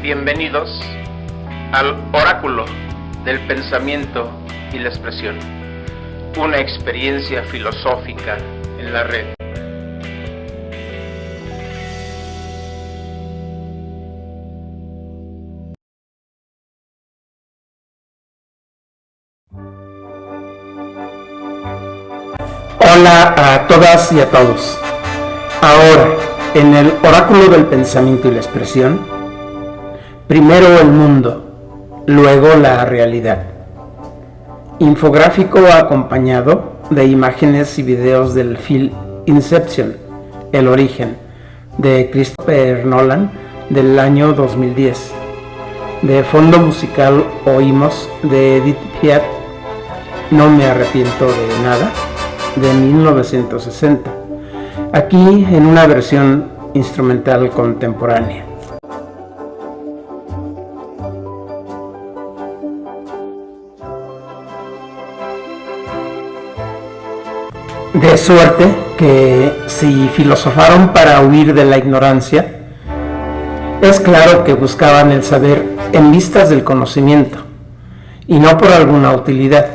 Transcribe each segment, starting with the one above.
Bienvenidos al Oráculo del Pensamiento y la Expresión, una experiencia filosófica en la red. Hola a todas y a todos. Ahora, en el Oráculo del Pensamiento y la Expresión, primero el mundo, luego la realidad. Infográfico acompañado de imágenes y videos del film Inception, El Origen, de Christopher Nolan, del año 2010. De fondo musical oímos de Edith Piaf, No me arrepiento de nada, de 1960, aquí en una versión instrumental contemporánea. De suerte que si filosofaron para huir de la ignorancia, es claro que buscaban el saber en vistas del conocimiento y no por alguna utilidad.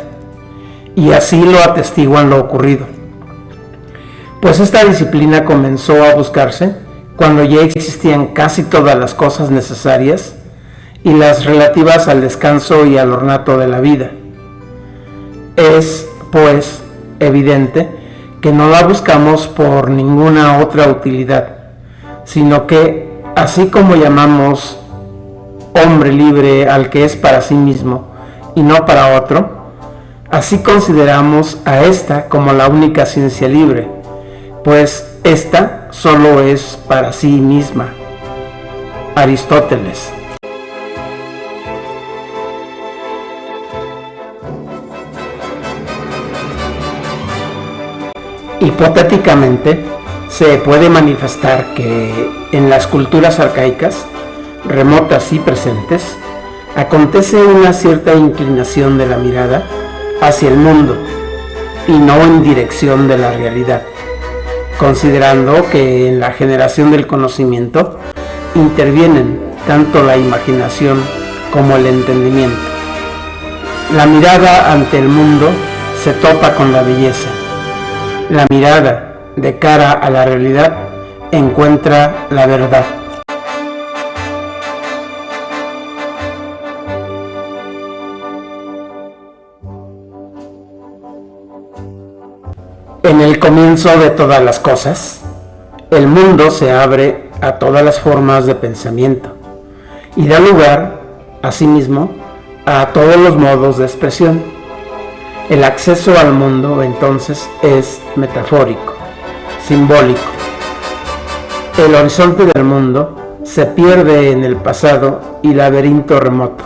Y así lo atestiguan lo ocurrido. Pues esta disciplina comenzó a buscarse cuando ya existían casi todas las cosas necesarias y las relativas al descanso y al ornato de la vida. Es, pues, evidente que no la buscamos por ninguna otra utilidad, sino que, así como llamamos hombre libre al que es para sí mismo y no para otro, así consideramos a esta como la única ciencia libre, pues esta solo es para sí misma. Aristóteles. Hipotéticamente, se puede manifestar que en las culturas arcaicas, remotas y presentes, acontece una cierta inclinación de la mirada hacia el mundo y no en dirección de la realidad, considerando que en la generación del conocimiento intervienen tanto la imaginación como el entendimiento. La mirada ante el mundo se topa con la belleza. La mirada de cara a la realidad encuentra la verdad. En el comienzo de todas las cosas, el mundo se abre a todas las formas de pensamiento y da lugar, asimismo, a todos los modos de expresión. El acceso al mundo, entonces, es metafórico, simbólico. El horizonte del mundo se pierde en el pasado y laberinto remoto,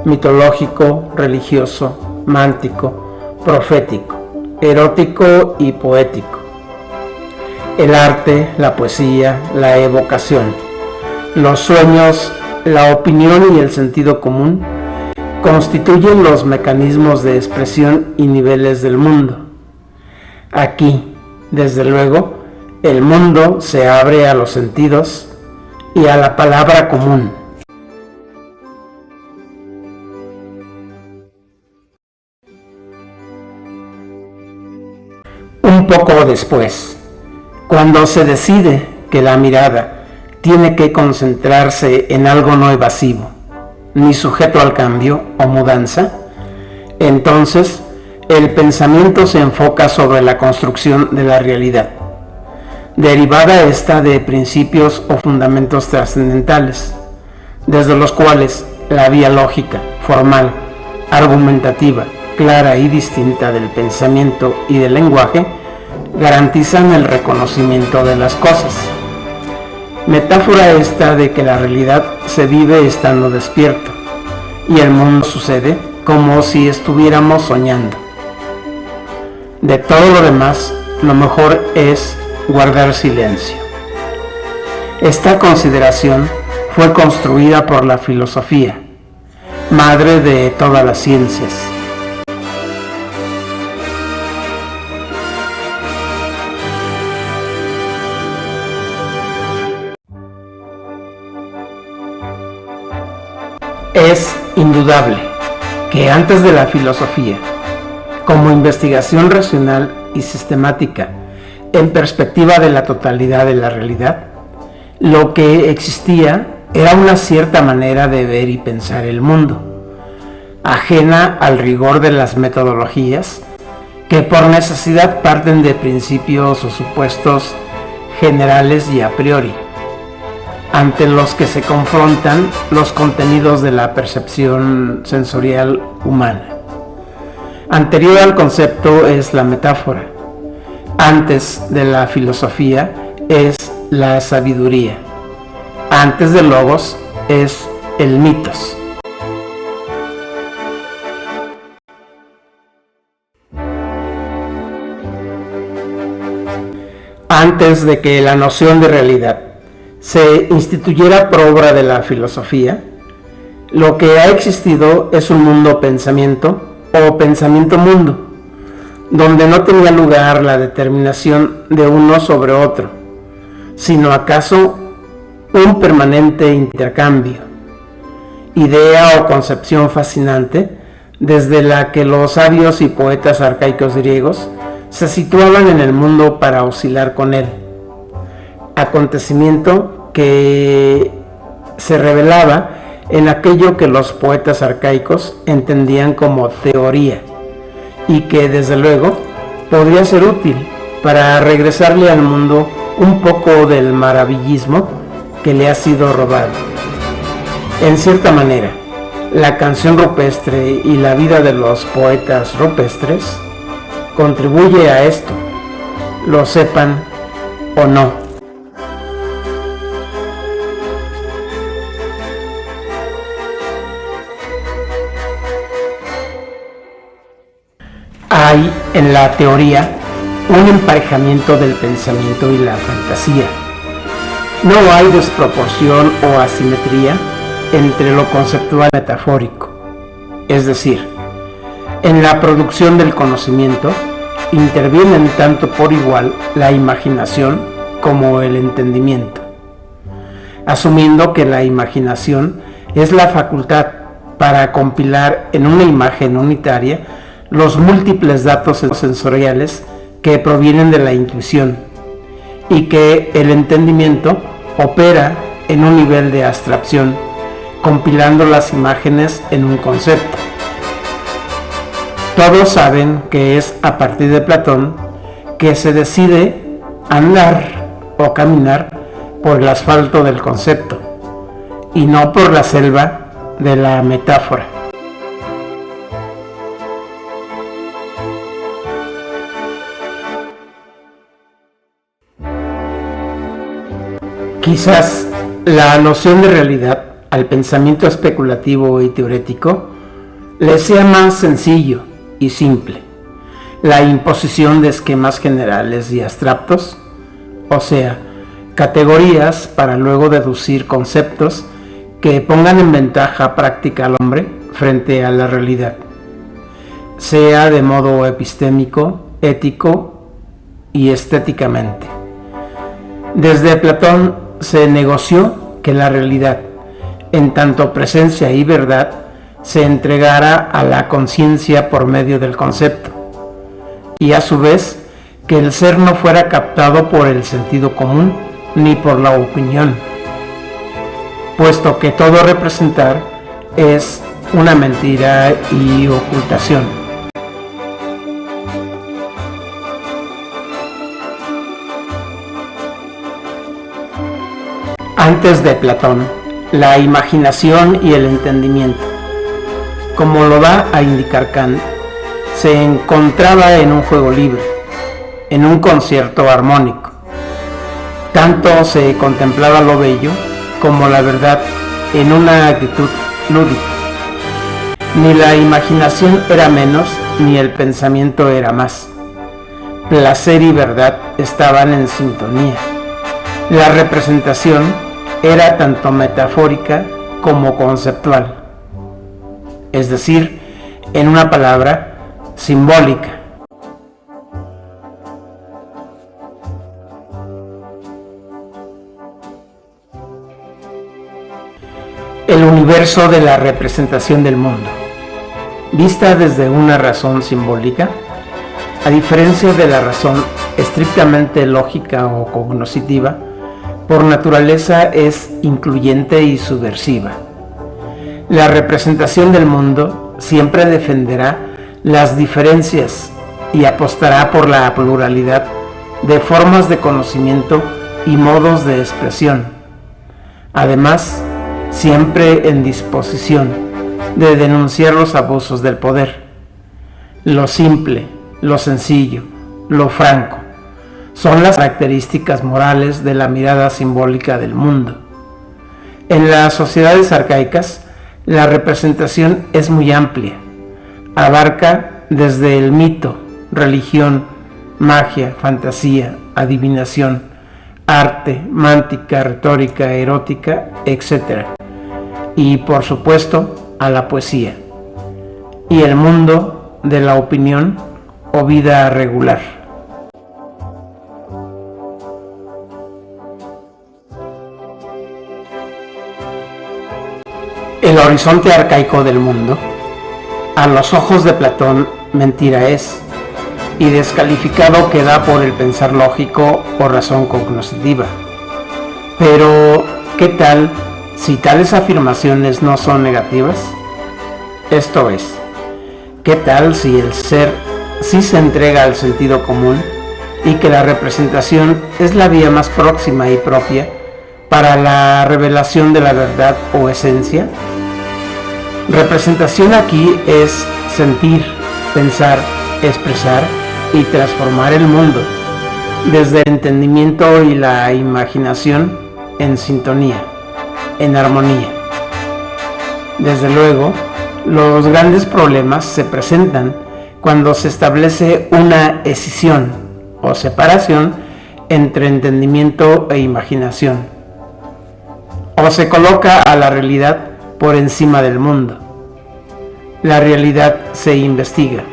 mitológico, religioso, mántico, profético, erótico y poético. El arte, la poesía, la evocación, los sueños, la opinión y el sentido común constituyen los mecanismos de expresión y niveles del mundo. Aquí, desde luego, el mundo se abre a los sentidos y a la palabra común. Un poco después, cuando se decide que la mirada tiene que concentrarse en algo no evasivo, ni sujeto al cambio o mudanza, entonces el pensamiento se enfoca sobre la construcción de la realidad, derivada esta de principios o fundamentos trascendentales, desde los cuales la vía lógica, formal, argumentativa, clara y distinta del pensamiento y del lenguaje garantizan el reconocimiento de las cosas. Metáfora esta de que la realidad se vive estando despierto y el mundo sucede como si estuviéramos soñando. De todo lo demás, lo mejor es guardar silencio. Esta consideración fue construida por la filosofía, madre de todas las ciencias. Es indudable que antes de la filosofía, como investigación racional y sistemática en perspectiva de la totalidad de la realidad, lo que existía era una cierta manera de ver y pensar el mundo, ajena al rigor de las metodologías que por necesidad parten de principios o supuestos generales y a priori, ante los que se confrontan los contenidos de la percepción sensorial humana. Anterior al concepto es la metáfora. Antes de la filosofía es la sabiduría. Antes del logos es el mitos. Antes de que la noción de realidad se instituyera por obra de la filosofía, lo que ha existido es un mundo pensamiento o pensamiento-mundo, donde no tenía lugar la determinación de uno sobre otro, sino acaso un permanente intercambio, idea o concepción fascinante desde la que los sabios y poetas arcaicos griegos se situaban en el mundo para oscilar con él, acontecimiento que se revelaba en aquello que los poetas arcaicos entendían como teoría y que desde luego podría ser útil para regresarle al mundo un poco del maravillismo que le ha sido robado. En cierta manera, la canción rupestre y la vida de los poetas rupestres contribuye a esto, lo sepan o no. Hay en la teoría un emparejamiento del pensamiento y la fantasía. No hay desproporción o asimetría entre lo conceptual y metafórico. Es decir, en la producción del conocimiento intervienen tanto por igual la imaginación como el entendimiento, asumiendo que la imaginación es la facultad para compilar en una imagen unitaria los múltiples datos sensoriales que provienen de la intuición y que el entendimiento opera en un nivel de abstracción, compilando las imágenes en un concepto. Todos saben que es a partir de Platón que se decide andar o caminar por el asfalto del concepto y no por la selva de la metáfora. Quizás la noción de realidad al pensamiento especulativo y teórico le sea más sencillo y simple. La imposición de esquemas generales y abstractos, o sea, categorías para luego deducir conceptos que pongan en ventaja práctica al hombre frente a la realidad, sea de modo epistémico, ético y estéticamente. Desde Platón se negoció que la realidad, en tanto presencia y verdad, se entregara a la conciencia por medio del concepto, y a su vez que el ser no fuera captado por el sentido común ni por la opinión, puesto que todo representar es una mentira y ocultación. Antes de Platón, la imaginación y el entendimiento, como lo da a indicar Kant, se encontraba en un juego libre, en un concierto armónico. Tanto se contemplaba lo bello como la verdad en una actitud lúdica. Ni la imaginación era menos, ni el pensamiento era más. Placer y verdad estaban en sintonía. La representación era tanto metafórica como conceptual, es decir, en una palabra, simbólica. El universo de la representación del mundo. Vista desde una razón simbólica, a diferencia de la razón estrictamente lógica o cognoscitiva, por naturaleza es incluyente y subversiva. La representación del mundo siempre defenderá las diferencias y apostará por la pluralidad de formas de conocimiento y modos de expresión. Además, siempre en disposición de denunciar los abusos del poder. Lo simple, lo sencillo, lo franco, son las características morales de la mirada simbólica del mundo. En las sociedades arcaicas, la representación es muy amplia. Abarca desde el mito, religión, magia, fantasía, adivinación, arte, mántica, retórica, erótica, etc. Y por supuesto, a la poesía. Y el mundo de la opinión o vida regular. El horizonte arcaico del mundo, a los ojos de Platón, mentira es, y descalificado queda por el pensar lógico o razón cognoscitiva. Pero, ¿qué tal si tales afirmaciones no son negativas? Esto es, ¿qué tal si el ser sí se entrega al sentido común y que la representación es la vía más próxima y propia para la revelación de la verdad o esencia? Representación aquí es sentir, pensar, expresar y transformar el mundo, desde el entendimiento y la imaginación en sintonía, en armonía. Desde luego, los grandes problemas se presentan cuando se establece una escisión o separación entre entendimiento e imaginación, o se coloca a la realidad por encima del mundo. La realidad se investiga,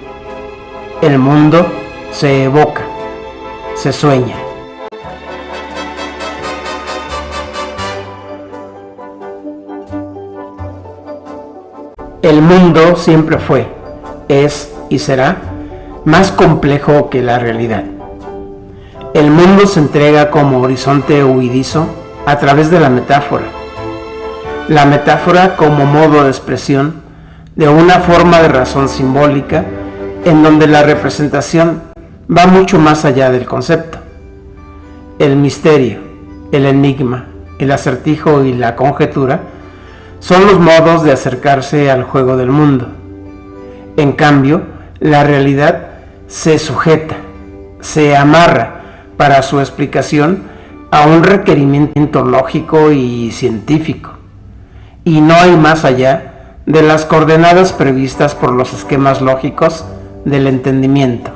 el mundo se evoca, se sueña. El mundo siempre fue, es y será más complejo que la realidad. El mundo se entrega como horizonte huidizo a través de la metáfora. La metáfora como modo de expresión de una forma de razón simbólica en donde la representación va mucho más allá del concepto. El misterio, el enigma, el acertijo y la conjetura son los modos de acercarse al juego del mundo. En cambio, la realidad se sujeta, se amarra para su explicación a un requerimiento lógico y científico, y no hay más allá de las coordenadas previstas por los esquemas lógicos del entendimiento.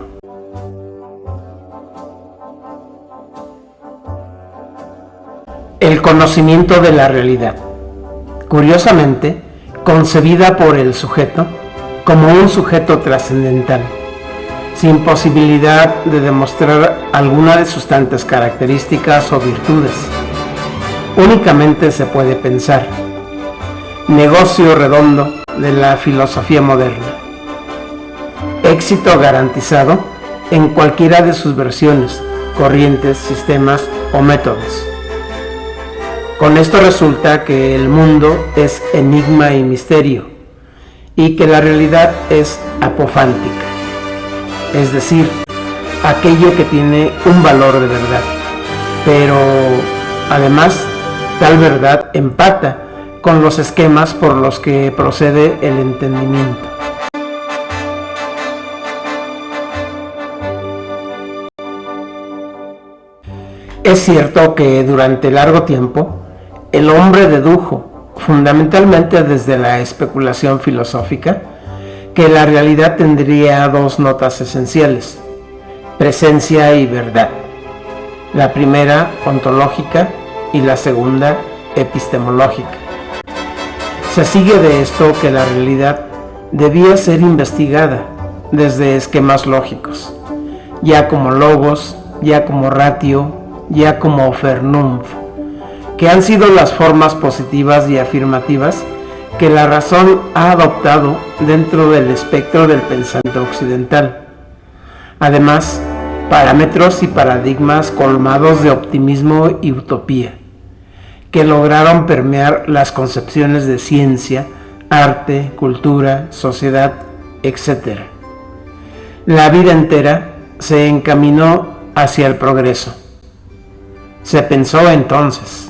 El conocimiento de la realidad, curiosamente, concebida por el sujeto como un sujeto trascendental, sin posibilidad de demostrar alguna de sus tantas características o virtudes. Únicamente se puede pensar. Negocio redondo de la filosofía moderna. Éxito garantizado en cualquiera de sus versiones, corrientes, sistemas o métodos. Con esto resulta que el mundo es enigma y misterio, y que la realidad es apofántica, es decir, aquello que tiene un valor de verdad, pero además tal verdad empata con los esquemas por los que procede el entendimiento. Es cierto que durante largo tiempo el hombre dedujo, fundamentalmente desde la especulación filosófica, que la realidad tendría dos notas esenciales, presencia y verdad. La primera ontológica y la segunda epistemológica. Se sigue de esto que la realidad debía ser investigada desde esquemas lógicos, ya como logos, ya como ratio, ya como Vernunft, que han sido las formas positivas y afirmativas que la razón ha adoptado dentro del espectro del pensamiento occidental. Además, parámetros y paradigmas colmados de optimismo y utopía, que lograron permear las concepciones de ciencia, arte, cultura, sociedad, etc. La vida entera se encaminó hacia el progreso. Se pensó entonces: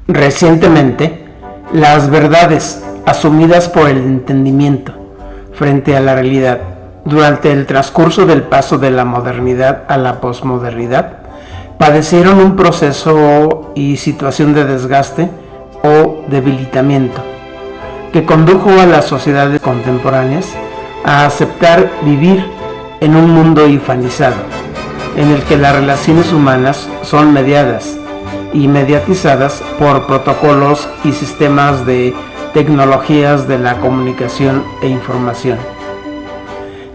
recientemente, las verdades asumidas por el entendimiento frente a la realidad durante el transcurso del paso de la modernidad a la posmodernidad padecieron un proceso y situación de desgaste o debilitamiento que condujo a las sociedades contemporáneas a aceptar vivir en un mundo infanizado, en el que las relaciones humanas son mediadas y mediatizadas por protocolos y sistemas de tecnologías de la comunicación e información.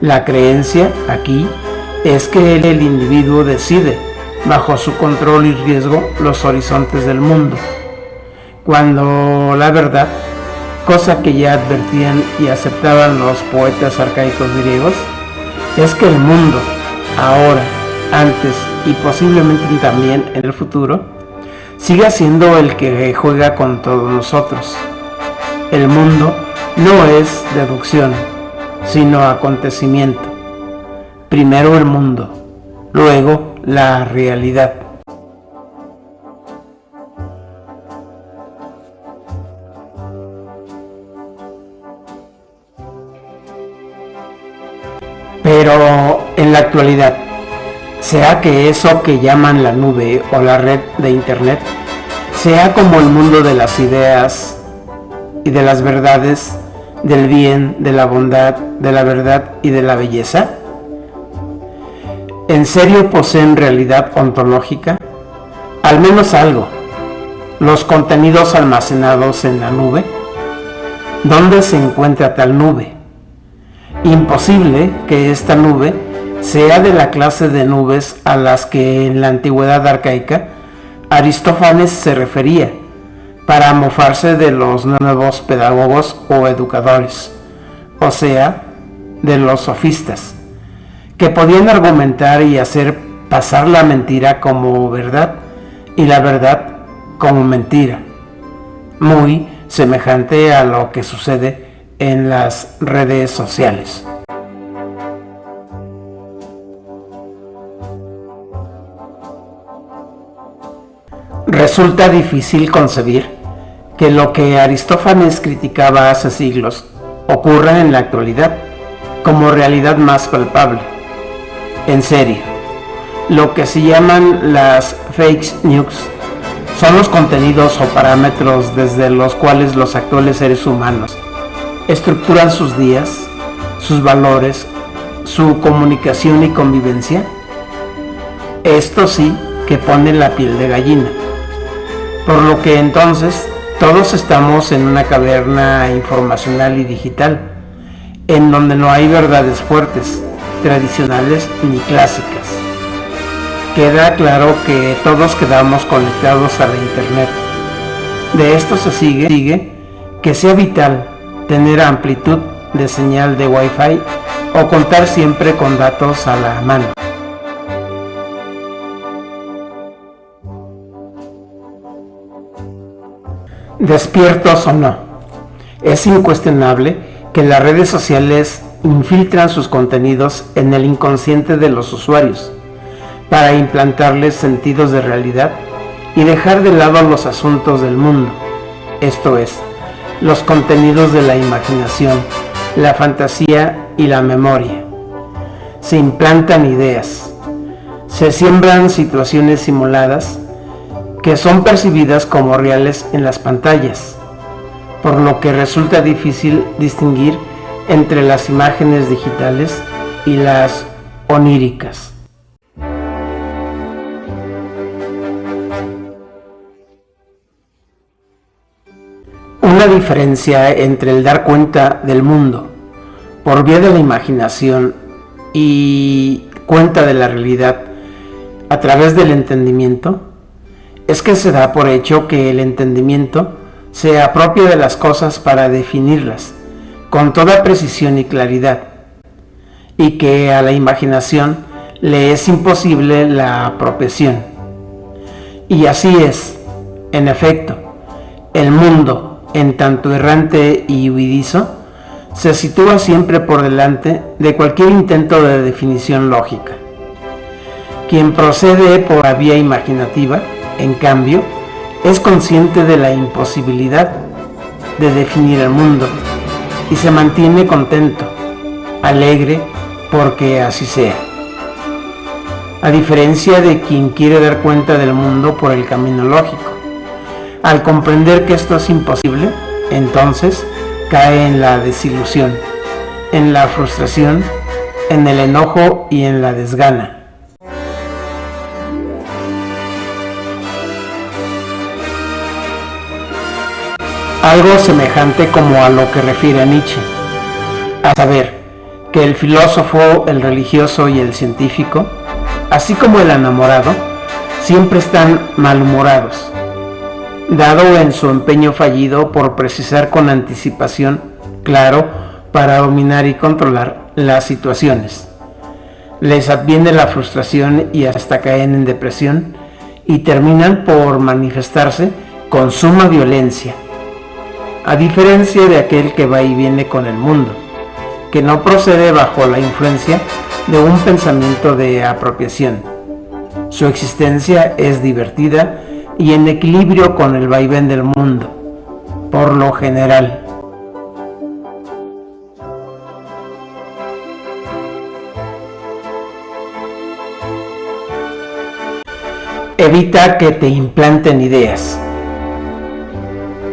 La creencia aquí es que el individuo decide, bajo su control y riesgo, los horizontes del mundo, cuando la verdad, cosa que ya advertían y aceptaban los poetas arcaicos griegos, es que el mundo, ahora, antes y posiblemente también en el futuro, siga siendo el que juega con todos nosotros. El mundo no es deducción, sino acontecimiento. Primero el mundo, luego la realidad. Pero en la actualidad, sea que eso que llaman la nube o la red de internet sea como el mundo de las ideas y de las verdades, del bien, de la bondad, de la verdad y de la belleza, ¿en serio poseen realidad ontológica? Al menos algo. Los contenidos almacenados en la nube. ¿Dónde se encuentra tal nube? Imposible que esta nube sea de la clase de nubes a las que en la antigüedad arcaica Aristófanes se refería para mofarse de los nuevos pedagogos o educadores, o sea, de los sofistas, que podían argumentar y hacer pasar la mentira como verdad y la verdad como mentira, muy semejante a lo que sucede en las redes sociales. Resulta difícil concebir que lo que Aristófanes criticaba hace siglos ocurra en la actualidad como realidad más palpable. En serio, lo que se llaman las fake news son los contenidos o parámetros desde los cuales los actuales seres humanos estructuran sus días, sus valores, su comunicación y convivencia. Esto sí que pone la piel de gallina. Por lo que entonces todos estamos en una caverna informacional y digital, en donde no hay verdades fuertes, tradicionales ni clásicas. Queda claro que todos quedamos conectados a la internet. De esto se sigue que sea vital tener amplitud de señal de Wi-Fi o contar siempre con datos a la mano. Despiertos o no, es incuestionable que las redes sociales infiltran sus contenidos en el inconsciente de los usuarios para implantarles sentidos de realidad y dejar de lado los asuntos del mundo, esto es, los contenidos de la imaginación, la fantasía y la memoria. Se implantan ideas, se siembran situaciones simuladas que son percibidas como reales en las pantallas, por lo que resulta difícil distinguir entre las imágenes digitales y las oníricas. Una diferencia entre el dar cuenta del mundo por vía de la imaginación y cuenta de la realidad a través del entendimiento, es que se da por hecho que el entendimiento se apropia de las cosas para definirlas con toda precisión y claridad, y que a la imaginación le es imposible la apropiación. Y así es, en efecto, el mundo, en tanto errante y huidizo, se sitúa siempre por delante de cualquier intento de definición lógica. Quien procede por la vía imaginativa, en cambio, es consciente de la imposibilidad de definir el mundo y se mantiene contento, alegre, porque así sea. A diferencia de quien quiere dar cuenta del mundo por el camino lógico, al comprender que esto es imposible, entonces cae en la desilusión, en la frustración, en el enojo y en la desgana. Algo semejante como a lo que refiere Nietzsche, a saber, que el filósofo, el religioso y el científico, así como el enamorado, siempre están malhumorados, dado en su empeño fallido por precisar con anticipación, claro, para dominar y controlar las situaciones. Les adviene la frustración y hasta caen en depresión y terminan por manifestarse con suma violencia, a diferencia de aquel que va y viene con el mundo, que no procede bajo la influencia de un pensamiento de apropiación. Su existencia es divertida y en equilibrio con el vaivén del mundo, por lo general. Evita que te implanten ideas.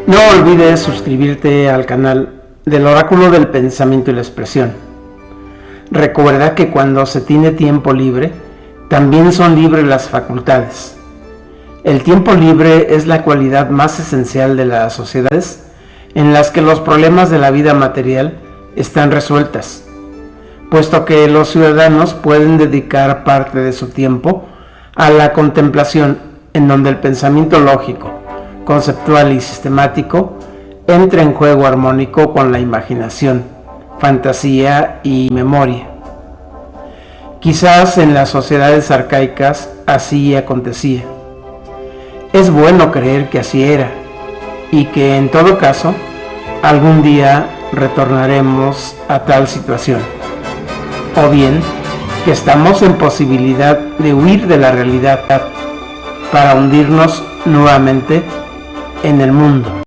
No olvides suscribirte al canal del Oráculo del Pensamiento y la Expresión. Recuerda que cuando se tiene tiempo libre, también son libres las facultades. El tiempo libre es la cualidad más esencial de las sociedades en las que los problemas de la vida material están resueltas, puesto que los ciudadanos pueden dedicar parte de su tiempo a la contemplación, en donde el pensamiento lógico, conceptual y sistemático entra en juego armónico con la imaginación, fantasía y memoria. Quizás en las sociedades arcaicas así acontecía. Es bueno creer que así era, y que en todo caso, algún día retornaremos a tal situación. O bien, que estamos en posibilidad de huir de la realidad para hundirnos nuevamente en el mundo.